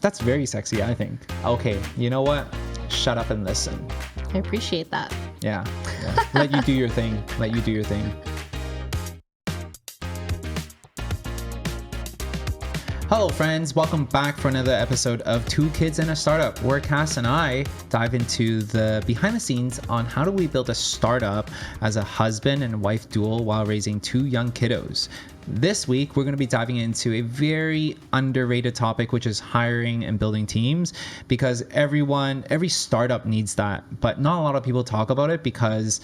That's very sexy, I think. Okay, you know what? Shut up and listen. I appreciate that. Yeah. Let you do your thing. Let you do your thing. Hello friends, welcome back for another episode of Two Kids and a Startup, where Cass and I dive into the behind the scenes on how do we build a startup as a husband and wife duo while raising two young kiddos. This week, we're going to be diving into a very underrated topic, which is hiring and building teams, because every startup needs that, but not a lot of people talk about it because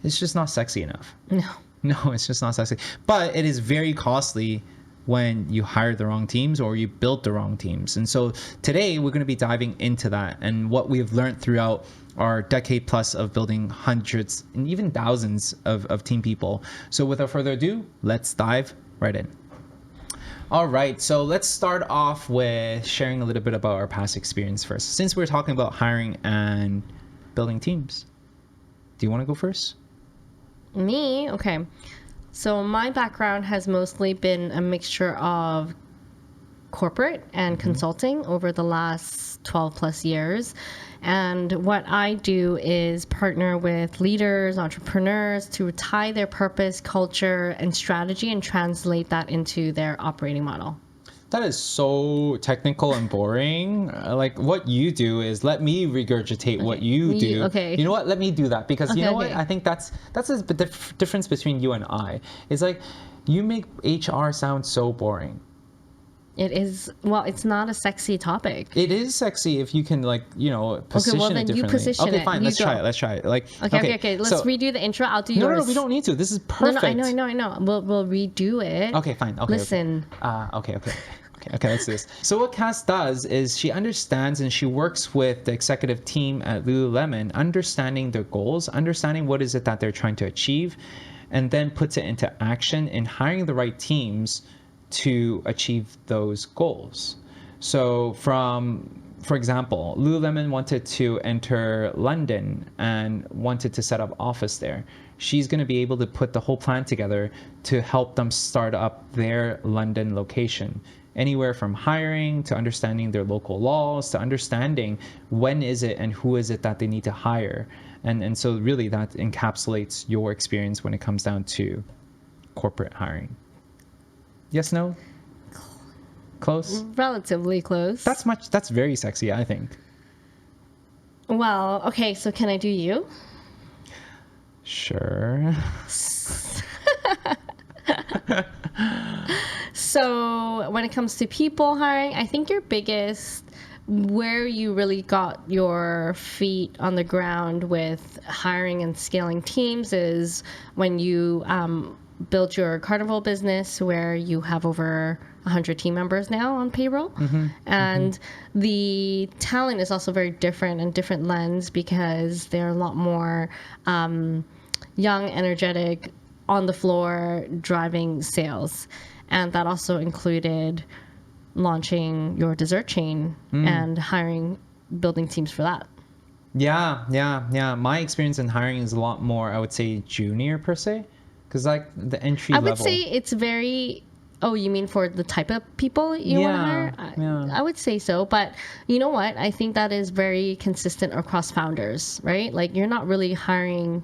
it's just not sexy enough. No, it's just not sexy, but it is very costly when you hire the wrong teams or you build the wrong teams. And so today we're going to be diving into that and what we've learned throughout our decade plus of building hundreds and even thousands of team people. So without further ado, let's dive right in. All right, so let's start off with sharing a little bit about our past experience first, since we're talking about hiring and building teams. Do you want to go first? Me? Okay. So my background has mostly been a mixture of corporate and consulting over the last 12 plus years. And what I do is partner with leaders, entrepreneurs to tie their purpose, culture, and strategy and translate that into their operating model. That is so technical and boring. Like what you do is let me regurgitate what you do. Okay. You know what? Let me do that because you know what? I think that's a difference between you and I. It's like you make HR sound so boring. It is, well, it's not a sexy topic. It is sexy if you can position it differently. Okay, well then you position it. Okay, fine. Let's try it. Like okay. Let's redo the intro. I'll do yours. No, we don't need to. This is perfect. No, I know. We'll redo it. Okay, fine. Okay. Listen. Okay, let's do this. So what Cass does is she understands and she works with the executive team at Lululemon, understanding their goals, understanding what is it that they're trying to achieve, and then puts it into action in hiring the right teams to achieve those goals. So for example, Lululemon wanted to enter London and wanted to set up office there. She's going to be able to put the whole plan together to help them start up their London location. Anywhere from hiring to understanding their local laws to understanding when is it and who is it that they need to hire. And so really that encapsulates your experience when it comes down to corporate hiring. Yes, no? Close? Relatively close. That's very sexy, I think. Well, okay, so can I do you? Sure. So when it comes to people hiring, I think your biggest, where you really got your feet on the ground with hiring and scaling teams is when you built your carnival business where you have over 100 team members now on payroll. And the talent is also very different and different lens because they're a lot more young, energetic, on the floor, driving sales. And that also included launching your dessert chain and building teams for that. Yeah. My experience in hiring is a lot more, I would say, junior per se. Because like the entry level. I would say it's very... Oh, you mean for the type of people you want to hire? Yeah. I would say so. But you know what? I think that is very consistent across founders, right? Like you're not really hiring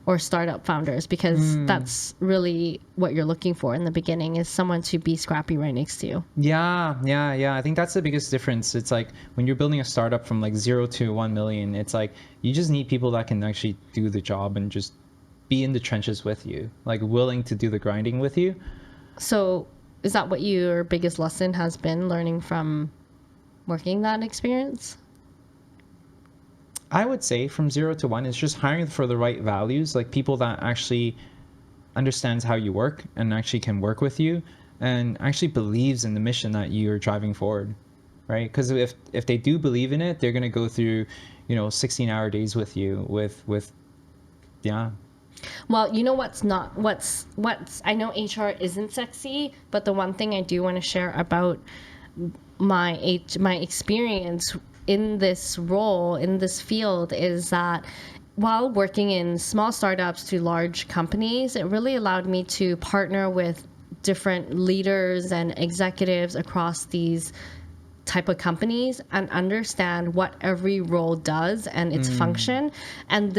or startup founders because that's really what you're looking for in the beginning is someone to be scrappy right next to you. Yeah. I think that's the biggest difference. It's like when you're building a startup from like 0 to 1 million, it's like you just need people that can actually do the job and just be in the trenches with you, like willing to do the grinding with you. So is that what your biggest lesson has been learning from working that experience? I would say from 0 to 1 is just hiring for the right values, like people that actually understands how you work and actually can work with you and actually believes in the mission that you're driving forward, right? Because if they do believe in it, they're going to go through, 16-hour days with you with Well, you know what's I know HR isn't sexy, but the one thing I do want to share about my experience in this role, in this field, is that while working in small startups to large companies, it really allowed me to partner with different leaders and executives across these type of companies and understand what every role does and its function. And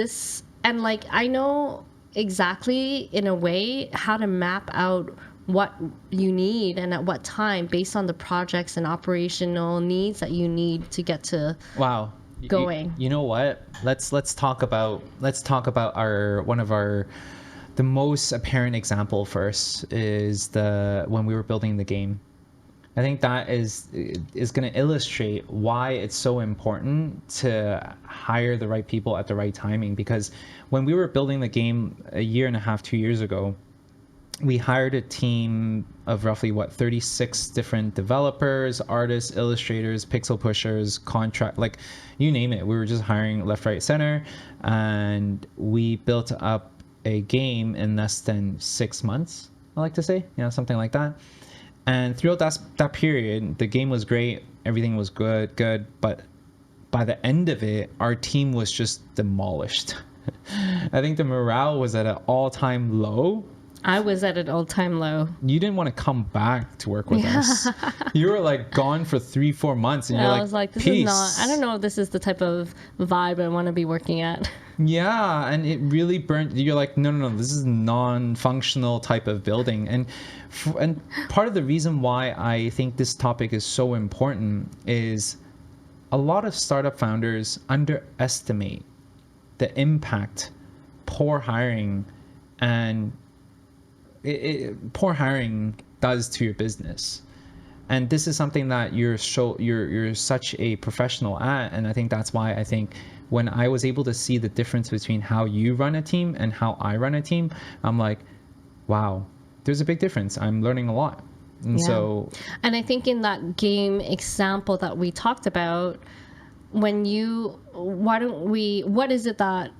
like I know exactly in a way how to map out what you need and at what time based on the projects and operational needs that you need to get to Wow. going. You know what? Let's talk about our one of our the most apparent example first is when we were building the game. I think that is going to illustrate why it's so important to hire the right people at the right timing, because when we were building the game a year and a half, 2 years ago, we hired a team of roughly 36 different developers, artists, illustrators, pixel pushers, contract, like you name it. We were just hiring left, right, center, and we built up a game in less than 6 months, I like to say, something like that. And throughout that period, the game was great, everything was good, but by the end of it, our team was just demolished. I think the morale was at an all-time low. I was at an all-time low. You didn't want to come back to work with us. You were like gone for 3-4 months, and you're I was like, this peace. is not, I don't know if this is the type of vibe I want to be working at. Yeah, and it really burnt. You're like, no, this is non-functional type of building. And part of the reason why I think this topic is so important is a lot of startup founders underestimate the impact poor hiring and poor hiring does to your business. And this is something that you're such a professional at, and I think that's why I think when I was able to see the difference between how you run a team and how I run a team, I'm like, wow, there's a big difference. I'm learning a lot. And and I think in that game example that we talked about, what is it that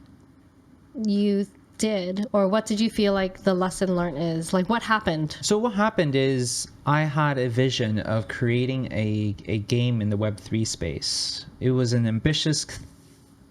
you did, or what did you feel like the lesson learned is? Like, what happened? So what happened is I had a vision of creating a game in the Web3 space. It was an ambitious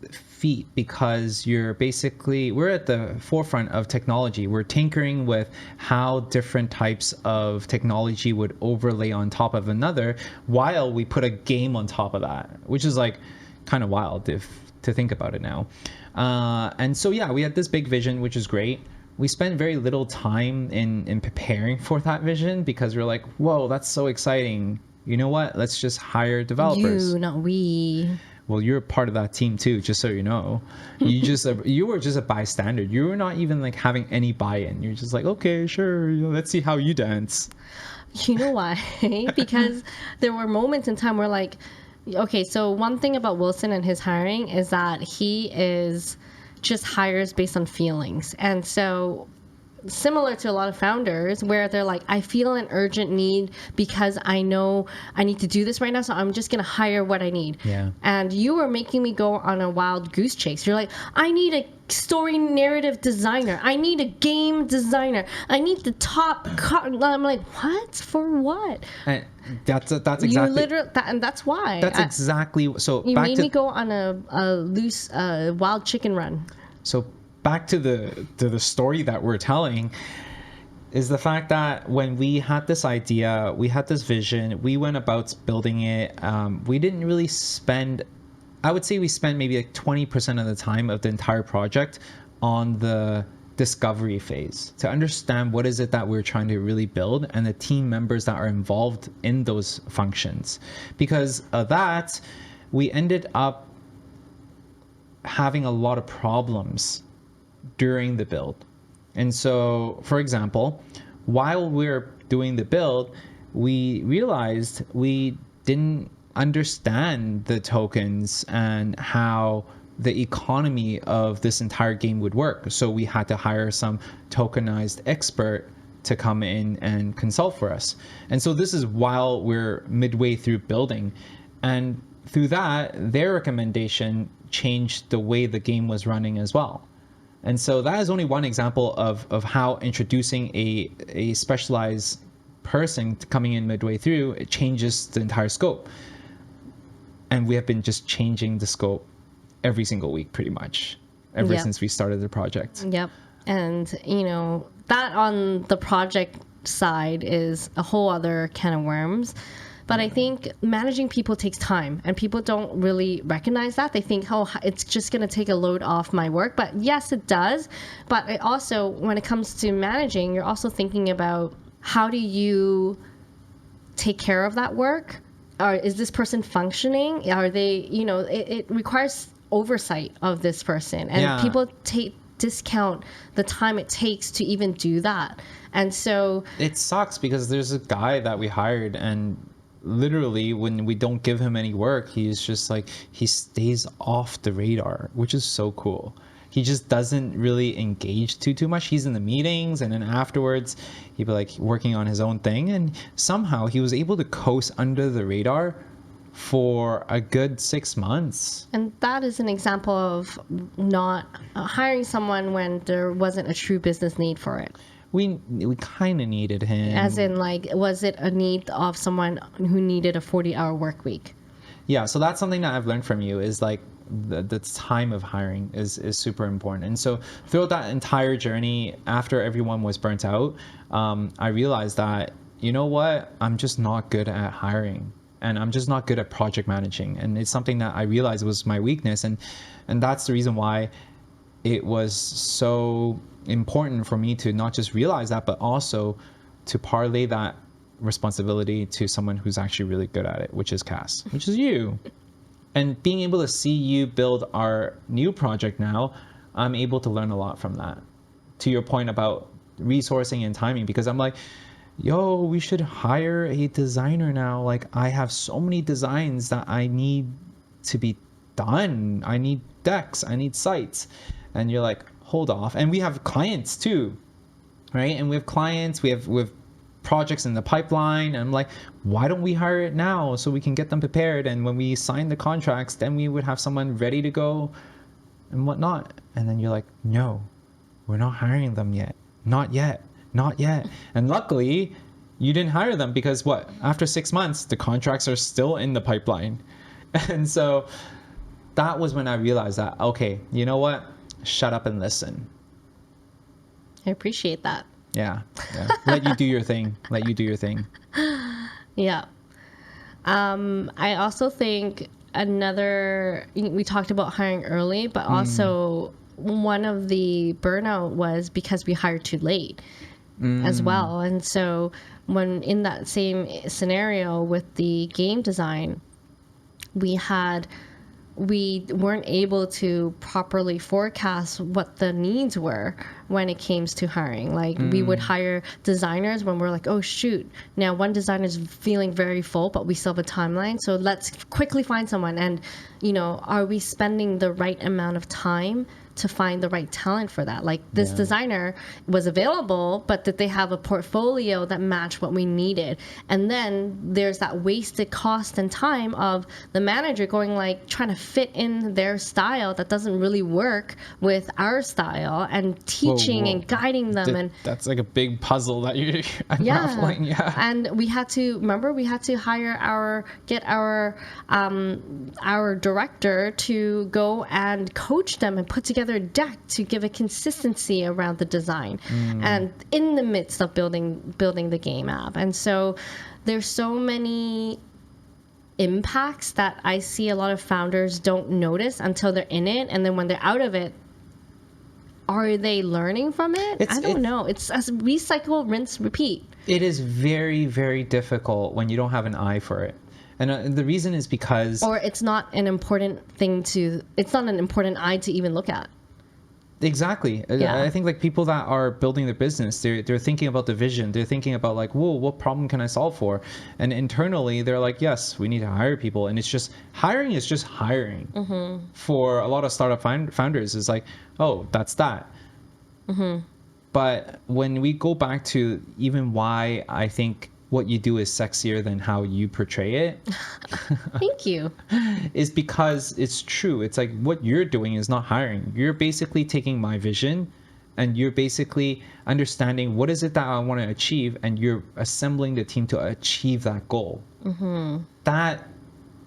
feat because we're at the forefront of technology. We're tinkering with how different types of technology would overlay on top of another while we put a game on top of that, which is like kind of wild to think about it now. And so, yeah, we had this big vision, which is great. We spent very little time in preparing for that vision because we're like, whoa, that's so exciting. You know what? Let's just hire developers. You, not we. Well, you're part of that team too, just so you know. You were just a bystander. You were not even like having any buy-in. You're just like, okay, sure, let's see how you dance. You know why? Because there were moments in time where like, okay, so one thing about Wilson and his hiring is that he is just hires based on feelings. And so similar to a lot of founders where they're like, I feel an urgent need because I know I need to do this right now, so I'm just going to hire what I need. Yeah. And you were making me go on a wild goose chase. You're like, I need a story narrative designer. I need a game designer. I need the top I'm like, what? For what? And that's exactly. You literally, and that's why. That's exactly. So you made me go on a loose wild chicken run. So back to the story that we're telling is the fact that when we had this idea, we had this vision, we went about building it. We didn't really spend, I would say we spent maybe like 20% of the time of the entire project on the discovery phase to understand what is it that we're trying to really build and the team members that are involved in those functions. Because of that, we ended up having a lot of problems during the build. And so, for example, while we're doing the build, we realized we didn't understand the tokens and how the economy of this entire game would work. So we had to hire some tokenized expert to come in and consult for us. And so this is while we're midway through building. And through that, their recommendation changed the way the game was running as well. And so that is only one example of how introducing a specialized person coming in midway through, it changes the entire scope. And we have been just changing the scope every single week, pretty much, ever since we started the project. Yep. And, you know, that on the project side is a whole other can of worms. But I think managing people takes time, and people don't really recognize that. They think, oh, it's just going to take a load off my work. But yes, it does. But it also, when it comes to managing, you're also thinking about how do you take care of that work? Or is this person functioning? Are they, it requires oversight of this person. And people discount the time it takes to even do that. And so it sucks because there's a guy that we hired, and literally when we don't give him any work, he's just like, he stays off the radar, which is so cool. He just doesn't really engage too much. He's in the meetings, and then afterwards he'd be like working on his own thing, and somehow he was able to coast under the radar for a good 6 months. And that is an example of not hiring someone when there wasn't a true business need for it. We kind of needed him. As in, like, was it a need of someone who needed a 40-hour work week? Yeah, so that's something that I've learned from you, is like the time of hiring is super important. And so throughout that entire journey, after everyone was burnt out, I realized that, you know what, I'm just not good at hiring, and I'm just not good at project managing. And it's something that I realized was my weakness. And that's the reason why it was so important for me to not just realize that, but also to parlay that responsibility to someone who's actually really good at it, which is Cass, which is you. And being able to see you build our new project now, I'm able to learn a lot from that. To your point about resourcing and timing, because I'm like, yo, we should hire a designer now. Like, I have so many designs that I need to be done. I need decks, I need sites. And you're like, hold off. And we have clients too, right? And we have clients, we have projects in the pipeline. And I'm like, why don't we hire it now so we can get them prepared? And when we sign the contracts, then we would have someone ready to go and whatnot. And then you're like, no, we're not hiring them yet. Not yet. And luckily, you didn't hire them, because what? After 6 months, the contracts are still in the pipeline. And so that was when I realized that, okay, you know what? Shut up and listen. I appreciate that. Yeah. Let you do your thing. Yeah. I also think we talked about hiring early, but also one of the burnout was because we hired too late as well. And so when in that same scenario with the game design, we weren't able to properly forecast what the needs were when it came to hiring. Like, we would hire designers when we're like, oh shoot, now one designer is feeling very full, but we still have a timeline, so let's quickly find someone. And are we spending the right amount of time to find the right talent for that? Like, this designer was available, but did they have a portfolio that matched what we needed? And then there's that wasted cost and time of the manager going, like, trying to fit in their style that doesn't really work with our style, and teaching and guiding them. And that's like a big puzzle that you're unraveling. Yeah. And we had to hire get our director to go and coach them and put together a deck to give a consistency around the design, and in the midst of building the game app. And so there's so many impacts that I see a lot of founders don't notice until they're in it, and then when they're out of it, are they learning from it? I don't know. It's as recycle, rinse, repeat. It is very, very difficult when you don't have an eye for it. And the reason is because... Or it's not an important eye to even look at. Exactly. Yeah. I think like people that are building their business, they're thinking about the vision. They're thinking about like, whoa, what problem can I solve for? And internally, they're like, yes, we need to hire people. And it's just, hiring is just hiring. Mm-hmm. For a lot of startup founders, it's like, oh, that's that. Mm-hmm. But when we go back to even why I think what you do is sexier than how you portray it. Thank you. Is because it's true. It's like what you're doing is not hiring. You're basically taking my vision and you're basically understanding what is it that I want to achieve, and you're assembling the team to achieve that goal. Mm-hmm. That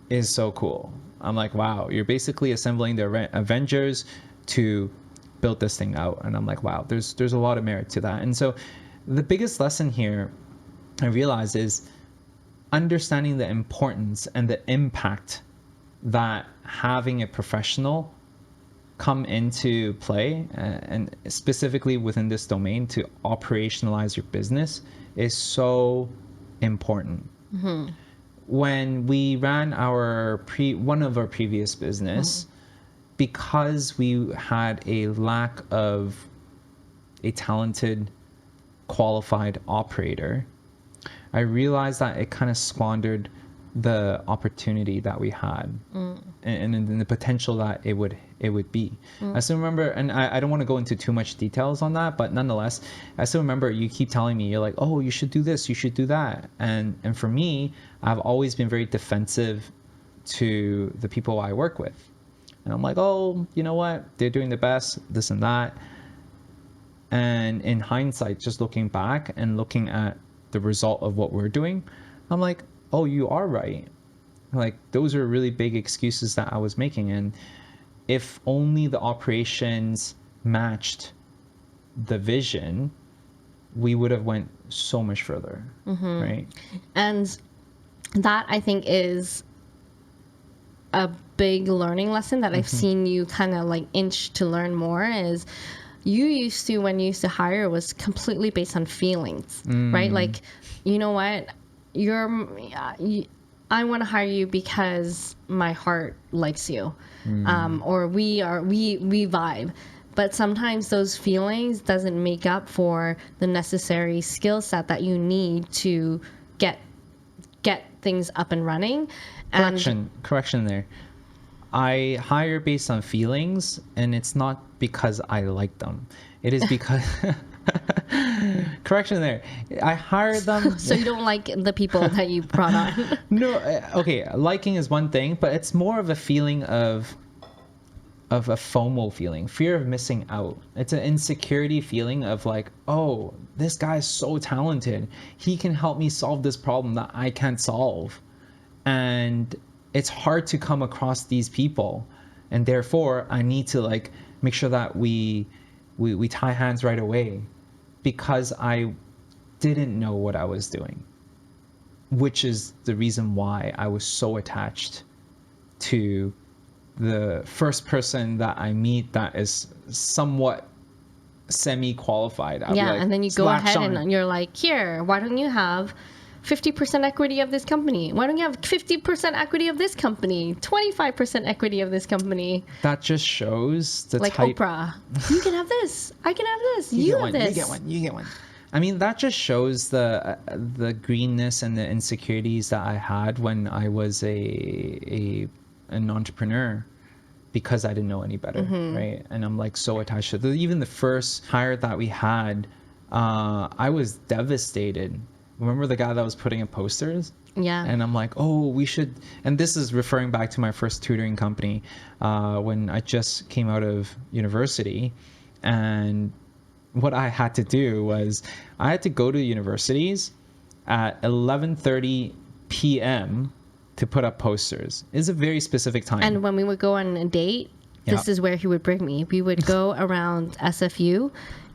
is so cool. I'm like, wow, you're basically assembling the Avengers to build this thing out. And I'm like, wow, there's a lot of merit to that. And so the biggest lesson here I realize is understanding the importance and the impact that having a professional come into play, and specifically within this domain to operationalize your business, is so important. When we ran one of our previous business, because we had a lack of a talented, qualified operator, I realized that it kind of squandered the opportunity that we had, and the potential that it would be. I still remember, and I don't want to go into too much details on that, but nonetheless, I still remember you keep telling me, you're like, oh, you should do this, you should do that. And for me, I've always been very defensive to the people I work with. And I'm like, oh, you know what? They're doing the best, this and that. And in hindsight, just looking back and looking at the result of what we're doing, I'm like, oh, you are right. Like, those are really big excuses that I was making. And if only the operations matched the vision, we would have went so much further, right? And that, I think, is a big learning lesson that I've seen you kind of like inch to learn more is you used to, when you used to hire, was completely based on feelings, right? Like, you know what? I want to hire you because my heart likes you, or we vibe. But sometimes those feelings doesn't make up for the necessary skill set that you need to get things up and running. Correction there. I hire based on feelings, and it's not because I like them. It is because correction there. I hire them. So you don't like the people that you brought on? No, okay. Liking is one thing, but it's more of a feeling of a FOMO feeling, fear of missing out. It's an insecurity feeling of like, oh, this guy's so talented. He can help me solve this problem that I can't solve. And it's hard to come across these people. And therefore, I need to like make sure that we tie hands right away, because I didn't know what I was doing, which is the reason why I was so attached to the first person that I meet that is somewhat semi-qualified. Yeah, and then you go ahead and you're like, here, why don't you have 50% equity of this company? Why don't you have 50% equity of this company? 25% equity of this company? That just shows the like type... Oprah. You can have this. I can have this. You have this. You get one. I mean, that just shows the greenness and the insecurities that I had when I was an entrepreneur, because I didn't know any better, right? And I'm like so attached to even the first hire that we had. I was devastated. Remember the guy that was putting up posters? Yeah. And I'm like, oh, we should. And this is referring back to my first tutoring company, when I just came out of university. And what I had to do was I had to go to universities at 11:30 p.m. to put up posters. It's a very specific time. And when we would go on a date, this is where he would bring me. We would go around SFU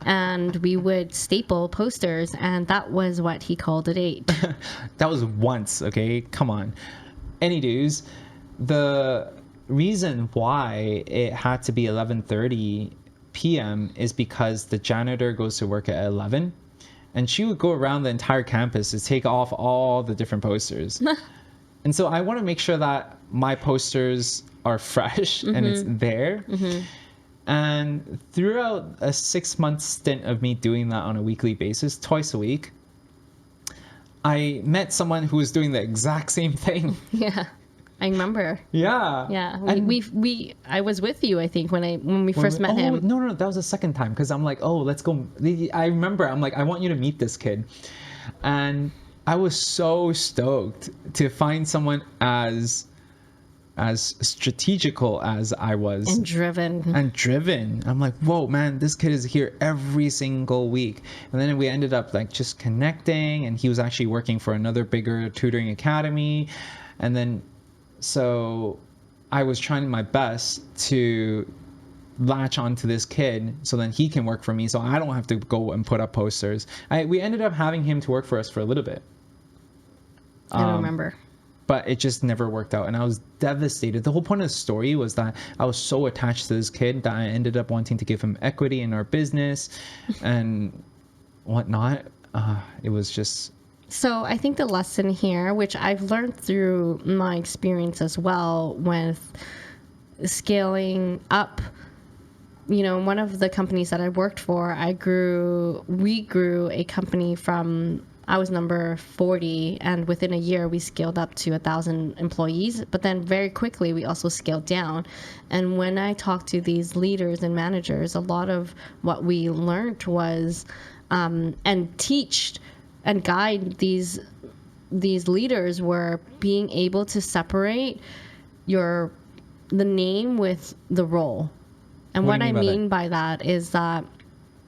and we would staple posters, and that was what he called a date. That was once, okay? Come on. Any dues, the reason why it had to be 11:30 p.m. is because the janitor goes to work at 11, and she would go around the entire campus to take off all the different posters. And so I want to make sure that my posters are fresh and it's there. And throughout a 6-month stint of me doing that on a weekly basis, twice a week, I met someone who was doing the exact same thing. Yeah, I remember. Yeah. Yeah, I was with you, I think, when we first met him. No, that was the second time, because I'm like, oh, let's go. I remember, I'm like, I want you to meet this kid. And I was so stoked to find someone as strategical as I was. And driven. I'm like, whoa, man, this kid is here every single week. And then we ended up like just connecting, and he was actually working for another bigger tutoring academy. And then, so I was trying my best to latch onto this kid so then he can work for me, so I don't have to go and put up posters. We ended up having him to work for us for a little bit. I don't remember. But it just never worked out, and I was devastated. The whole point of the story was that I was so attached to this kid that I ended up wanting to give him equity in our business and whatnot. It was just... So I think the lesson here, which I've learned through my experience as well with scaling up, you know, one of the companies that I worked for, we grew a company from, I was number 40, and within a year we scaled up to 1,000 employees. But then very quickly we also scaled down. And when I talked to these leaders and managers, a lot of what we learned was, and teach and guide these leaders, were being able to separate the name with the role. And what I mean by that is that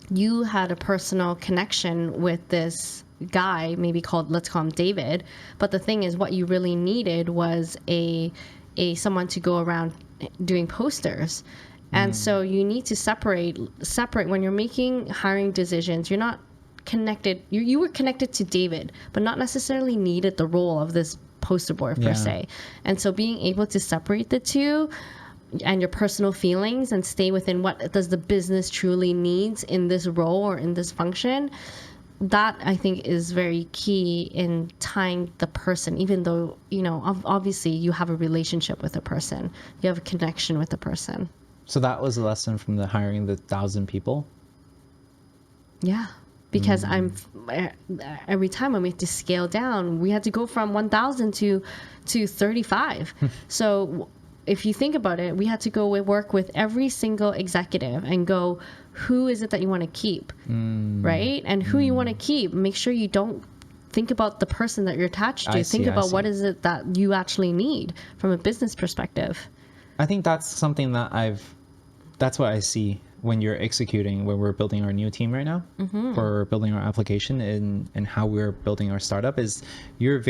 you had a personal connection with this guy, maybe let's call him David. But the thing is, what you really needed was a someone to go around doing posters. And so you need to separate when you're making hiring decisions. You're not connected. You were connected to David, but not necessarily needed the role of this poster boy per se. And so being able to separate the two and your personal feelings and stay within what does the business truly needs in this role or in this function, that I think is very key in tying the person, even though, you know, obviously you have a relationship with a person, you have a connection with a person. So that was a lesson from the hiring the 1,000 people? Yeah. Because every time when we had to scale down, we had to go from 1,000 to 35. So if you think about it, we had to go work with every single executive and go, who is it that you want to keep, right? And who you want to keep, make sure you don't think about the person that you're attached to. Think about what is it that you actually need from a business perspective. I think that's something that that's what I see when you're executing, when we're building our new team right now, or building our application and how we're building our startup, is you're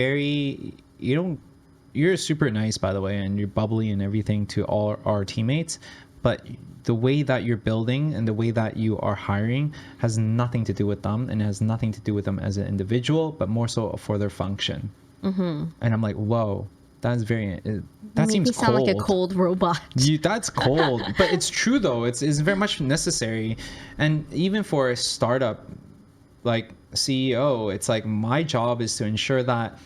super nice, by the way, and you're bubbly and everything to all our teammates. But the way that you're building and the way that you are hiring has nothing to do with them, and has nothing to do with them as an individual, but more so for their function. And I'm like, whoa, that seems cold. You sound like a cold robot. That's cold. But it's true, though. It's very much necessary. And even for a startup, like CEO, it's like my job is to ensure that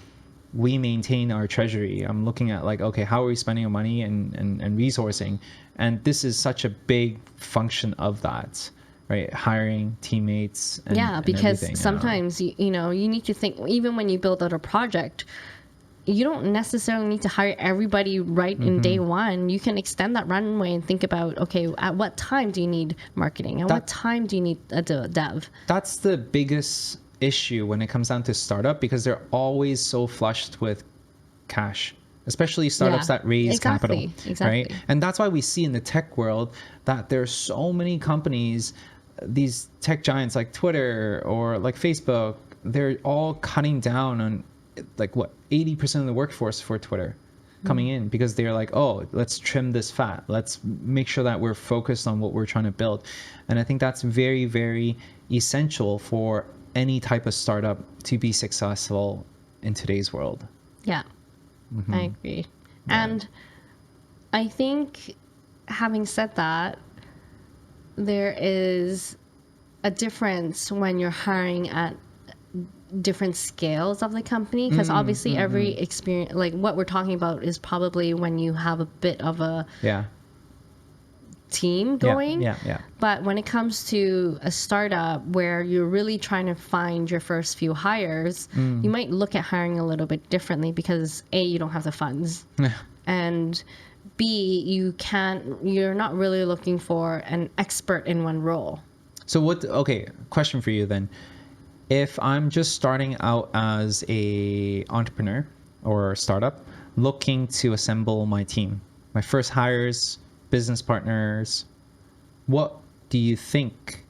we maintain our treasury. I'm looking at like, okay, how are we spending our money and resourcing? And this is such a big function of that, right? Hiring teammates. Because sometimes, you know, you need to think, even when you build out a project, you don't necessarily need to hire everybody right in day one. You can extend that runway and think about, okay, at what time do you need marketing? At what time do you need a dev? That's the biggest issue when it comes down to startup, because they're always so flushed with cash, especially startups that raise capital, right? And that's why we see in the tech world that there's so many companies, these tech giants like Twitter or like Facebook, they're all cutting down on like 80% of the workforce for Twitter coming in, because they're like, oh, let's trim this fat. Let's make sure that we're focused on what we're trying to build. And I think that's very, very essential for any type of startup to be successful in today's world. Yeah, I agree. Yeah. And I think, having said that, there is a difference when you're hiring at different scales of the company, because obviously every experience, like what we're talking about, is probably when you have a bit of a team going. But when it comes to a startup where you're really trying to find your first few hires, you might look at hiring a little bit differently, because A, you don't have the funds, and B, you're not really looking for an expert in one role. So question for you then. If I'm just starting out as a entrepreneur or startup, looking to assemble my team, my first hires, business partners, what do you think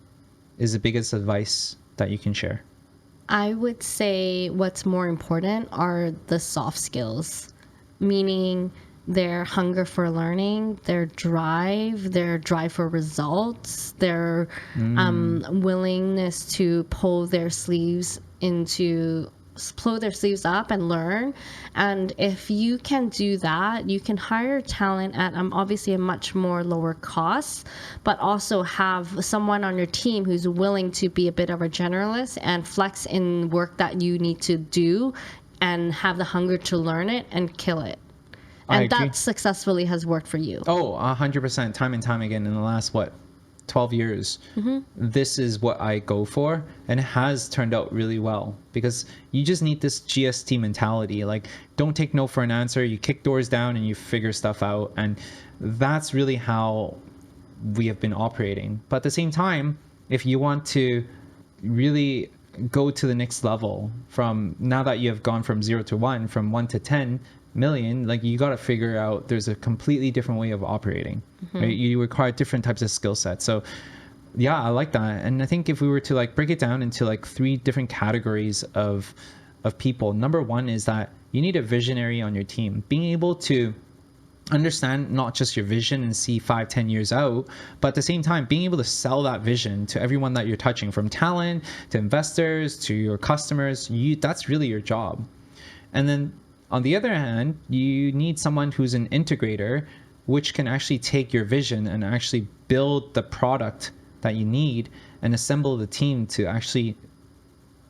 is the biggest advice that you can share? I would say what's more important are the soft skills, meaning their hunger for learning, their drive for results, their willingness to pull their sleeves into pull their sleeves up and learn. And if you can do that, you can hire talent at obviously a much more lower cost, but also have someone on your team who's willing to be a bit of a generalist and flex in work that you need to do and have the hunger to learn it and kill it. And that successfully has worked for you. Oh, 100%, time and time again in the last, 12 years. This is what I go for, and it has turned out really well because you just need this GST mentality. Like, don't take no for an answer. You kick doors down and you figure stuff out, and that's really how we have been operating. But at the same time, if you want to really go to the next level, from now that you have gone from 0 to 1, from 1 to 10 million, like, you got to figure out there's a completely different way of operating. Right? You require different types of skill sets. So yeah, I like that. And I think if we were to like break it down into like 3 different categories of people, number 1 is that you need a visionary on your team, being able to understand not just your vision and see 5-10 years out, but at the same time being able to sell that vision to everyone that you're touching, from talent to investors to your customers. That's really your job. And then on the other hand, you need someone who's an integrator, which can actually take your vision and actually build the product that you need and assemble the team to actually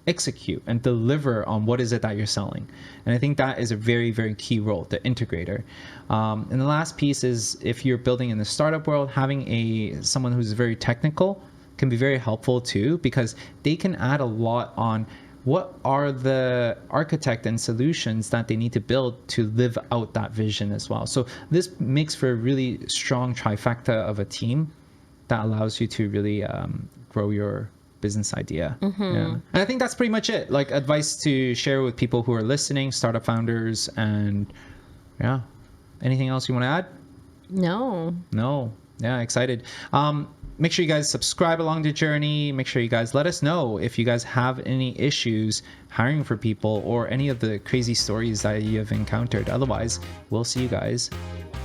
execute and deliver on what is it that you're selling. And I think that is a very, very key role, the integrator. And the last piece is, if you're building in the startup world, having someone who's very technical can be very helpful too, because they can add a lot on what are the architect and solutions that they need to build to live out that vision as well. So this makes for a really strong trifecta of a team that allows you to really grow your business idea. Yeah. And I think that's pretty much it. Like, advice to share with people who are listening, startup founders, and yeah. Anything else you want to add? No. Yeah, excited. Make sure you guys subscribe along the journey. Make sure you guys let us know if you guys have any issues hiring for people or any of the crazy stories that you have encountered. Otherwise, we'll see you guys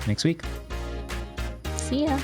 next week. See ya.